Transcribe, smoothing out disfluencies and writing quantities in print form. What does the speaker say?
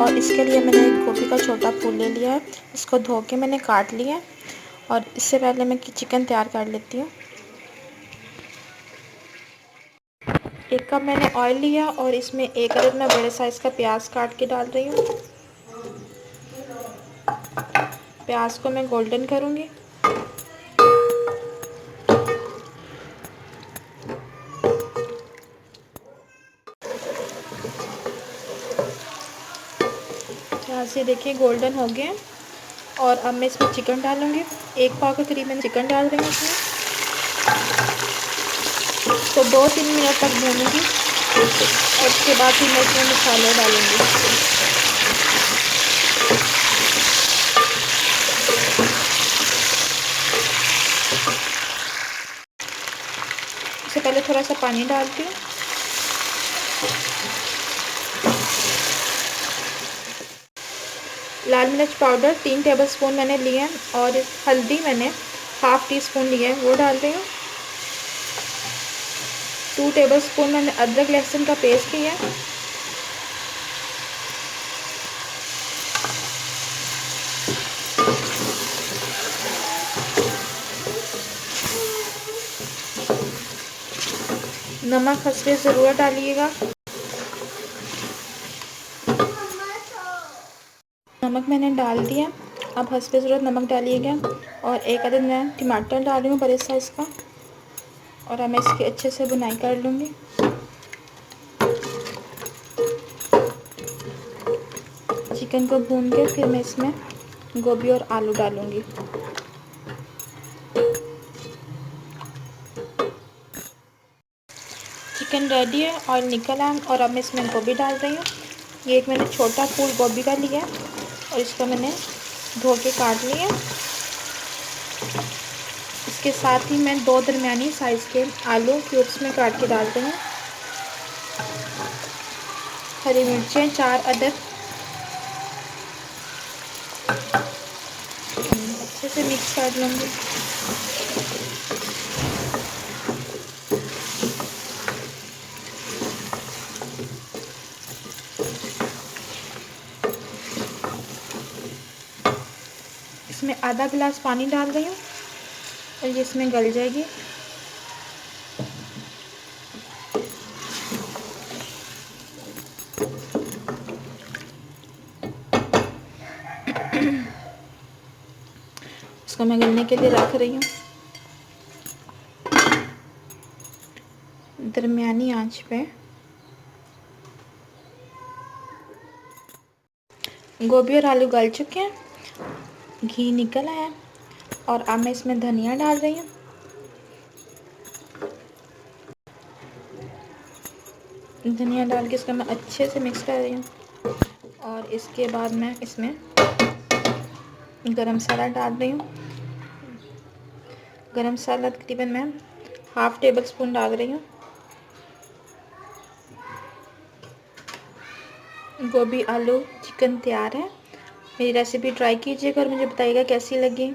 और इसके लिए मैंने एक गोभी का छोटा फूल ले लिया है, इसको धो के मैंने काट लिया है। और इससे पहले मैं चिकन तैयार कर लेती हूँ। एक कप मैंने ऑयल लिया और इसमें एक अदद मैं बड़े साइज़ का प्याज काट के डाल रही हूँ। प्याज को मैं गोल्डन करूँगी। प्याज ये देखिए गोल्डन हो गए। और अब मैं इसमें चिकन डालूँगी। 1 पाव के करीब मैंने चिकन डाल रही हूँ इसमें। तो 2-3 मिनट तक भूनूँगी और उसके बाद फिर मैं इसमें मसाले डालूँगी। इससे पहले थोड़ा सा पानी डालती हूँ। लाल मिर्च पाउडर 3 टेबलस्पून मैंने लिए हैं और हल्दी मैंने ½ टीस्पून लिया है, वो डाल रही हूँ। 2 टेबलस्पून मैंने अदरक लहसुन का पेस्ट लिया है। नमक हस्बे ज़रूर डालिएगा। नमक मैंने डाल दिया। अब हस्बे ज़रूरत नमक डालिएगा। और एक अदद मैं टमाटर डाल रही हूँ बड़े साइज़ का। और अब मैं इसकी अच्छे से बुनाई कर लूँगी। चिकन को भून के फिर मैं इसमें गोभी और आलू डालूँगी। चिकन रेडी है, ऑयल निकल आया। और अब मैं इसमें गोभी डाल रही हूँ। ये एक मैंने छोटा फूल गोभी का लिया है और इसको मैंने धो के काट लिया है। इसके साथ ही मैं 2 दरमियानी साइज़ के आलू क्यूब्स में काट के डाल रही हूँ। हरी मिर्चें 4 अदद। अच्छे से मिक्स कर लूँगी। इसमें आधा गिलास पानी डाल रही हूँ और ये इसमें गल जाएगी। इसको मैं गलने के लिए रख रही हूँ दरमियानी आंच पे। गोभी और आलू गल चुके हैं, घी निकल आया। और अब मैं इसमें धनिया डाल रही हूँ। धनिया डाल के इसको मैं अच्छे से मिक्स कर रही हूँ। और इसके बाद मैं इसमें गरम मसाला डाल रही हूँ। गरम मसाला तकरीबन मैं ½ टेबलस्पून डाल रही हूँ। गोभी आलू चिकन तैयार है। मेरी रेसिपी ट्राई कीजिएगा और मुझे बताइएगा कैसी लगी।